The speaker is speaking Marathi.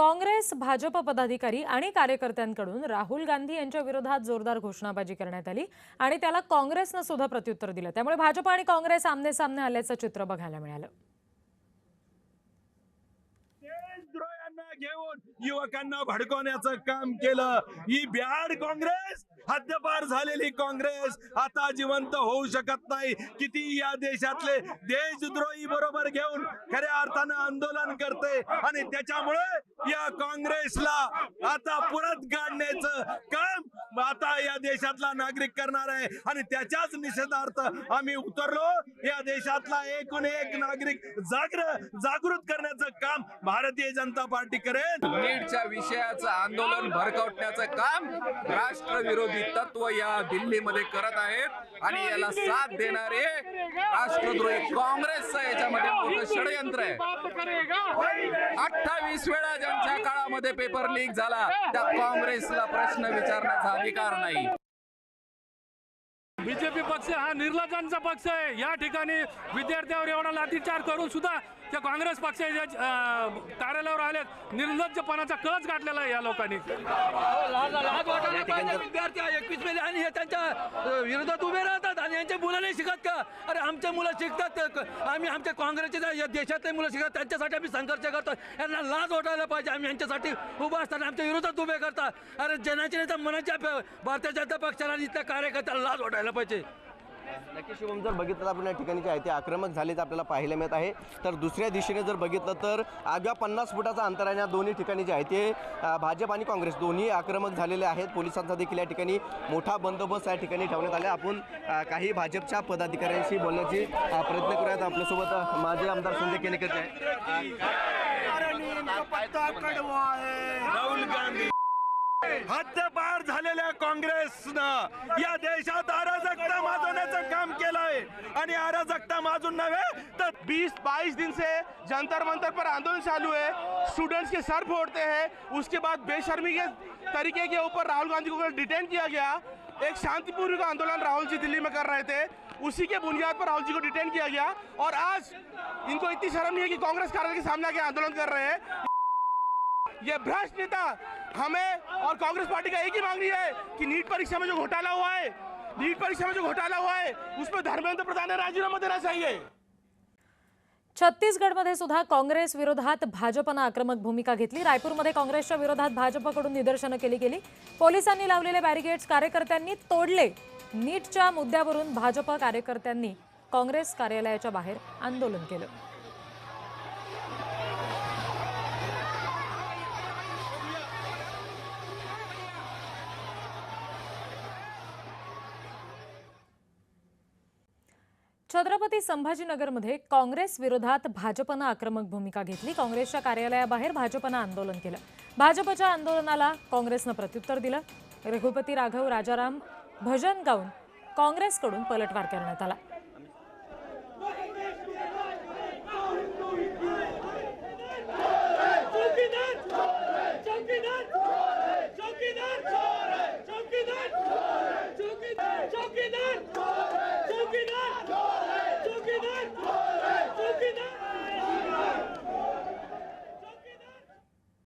काँग्रेस भाजप पदाधिकारी आणि कार्यकर्त्यांकडून राहुल गांधी यांच्या विरोधात जोरदार घोषणाबाजी करण्यात आली आणि त्याला काँग्रेसने सुद्धा प्रत्युत्तर दिलं। त्यामुळे भाजप आणि काँग्रेस आमने-सामने आल्याचं चित्र बघायला मिळालं। देशद्रोह्यांना घेऊन युवकांना भडकवण्याचं काम केलं। ही ब्याड काँग्रेस, हद्दपार झालेली काँग्रेस आता जिवंत होऊ शकत नाही। किती या देशातले देशद्रोही बरोबर घेऊन खऱ्या अर्थानं आंदोलन करते आणि त्याच्यामुळे या काँग्रेसला आता परत गाडण्याचं काम आता या देशातला नागरिक करणार आहे आणि त्याच्याच निषेधार्थ आम्ही उतरलो। या देशातला एकूण एक नागरिक जागृत करण्याचं काम भारतीय जनता पार्टी करेल। नीटच्या विषयाचं आंदोलन भडकवण्याचं काम राष्ट्रविरोधी तत्व या दिल्लीमध्ये करत आहेत आणि याला साथ देणारे राष्ट्रद्रोही काँग्रेसचं याच्यामध्ये मोठं षडयंत्र आहे। 28 वेळा ज्यांच्या काळामध्ये पेपर लीक झाला त्या काँग्रेसला प्रश्न विचारण्याचा अधिकार नाही। बीजेपी पक्ष हा निर्लज्जांचा पक्ष आहे। या ठिकाणी विद्यार्थ्यांवर एवढा लाठीचार करून सुद्धा त्या काँग्रेस पक्षाच्या कार्यालयावर आले। निर्लज्जपणाचा कळस गाठलेला आहे या लोकांनी। विद्यार्थी 21 मध्ये आणि हे त्यांच्या विरोधात उभे राहतात आणि यांच्या मुलं नाही शिकत का? अरे आमच्या मुलं शिकतात, आम्ही आमच्या काँग्रेसच्या या देशातले मुलं शिकतात, त्यांच्यासाठी आम्ही संघर्ष करतो। यांना लाज वाटायला पाहिजे। आम्ही यांच्यासाठी उभा असताना आमच्या विरोधात उभे करतात। अरे जनाचे नेता मनाच्या भारतीय जनता पक्षाला इथल्या कार्यकर्त्याला लाज वाटायला पाहिजे। नक्की शुभम, जर बघितलं आपण या ठिकाणी जे आहे ते आक्रमक झालेचं आपल्याला पाहायला मिळत आहे। तर दुसऱ्या दिशेने जर बघितलं तर अवघ्या 50 फुटाचा अंतर आहे। या दोन्ही ठिकाणी जे आहे ते भाजप आणि काँग्रेस दोन्ही आक्रमक झालेले आहेत। पोलिसांचा देखील या ठिकाणी मोठा बंदोबस्त या ठिकाणी ठेवण्यात आला। आपण काही भाजपच्या पदाधिकाऱ्यांशी बोलण्याची प्रयत्न करूयात। आपल्यासोबत माजी आमदार संजय केनेकर आहेत। राहुल गांधी हद्दपार झालेल्या काँग्रेसनं या देशात अराजकता माजवण्याचं काम केलंय आणि अराजकता माजून नव्हे तर 20-22 दिन से जंतर मंतर पर आंदोलन चालू है। स्टूडेंट्स के सर फोड़ते हैं, उसके बाद बेशर्मी के तरीके के ऊपर राहुल गांधी को डिटेन किया गया। एक शांतिपूर्वक आंदोलन राहुल जी दिल्ली में कर रहे थे, उसी के बुनियाद पर राहुल जी को डिटेन किया गया और आज इनको इतनी शर्म नहीं है कि कांग्रेस कार्यालय के सामने आके आंदोलन कर रहे हैं। ये भ्रष्ट नेता, हमें और कांग्रेस पार्टी का एक ही मांगनी है कि नीट परीक्षा में जो घोटाला हुआ है उसमें धर्मेंद्र प्रधान ने राजीनामा देना चाहिए। छत्तीसगडमध्ये सुद्धा काँग्रेस विरोधात भाजपने आक्रमक भूमिका घेतली। रायपूरमध्ये काँग्रेसच्या विरोधात भाजपकडून निदर्शनं केली गेली। पोलिसांनी लावलेले बॅरिकेड्स कार्यकर्त्यांनी तोडले। नीटच्या मुद्द्यावरून भाजप कार्यकर्त्यांनी काँग्रेस कार्यालयाच्या बाहेर आंदोलन केलं। छत्रपती संभाजीनगरमध्ये काँग्रेस विरोधात भाजपने आक्रमक भूमिका घेतली। काँग्रेसच्या कार्यालयाबाहेर भाजपने आंदोलन केलं। भाजपच्या आंदोलनाला काँग्रेसने प्रत्युत्तर दिलं। रघुपती राघव राजाराम भजन गाऊन काँग्रेसकडून पलटवार करण्यात आला।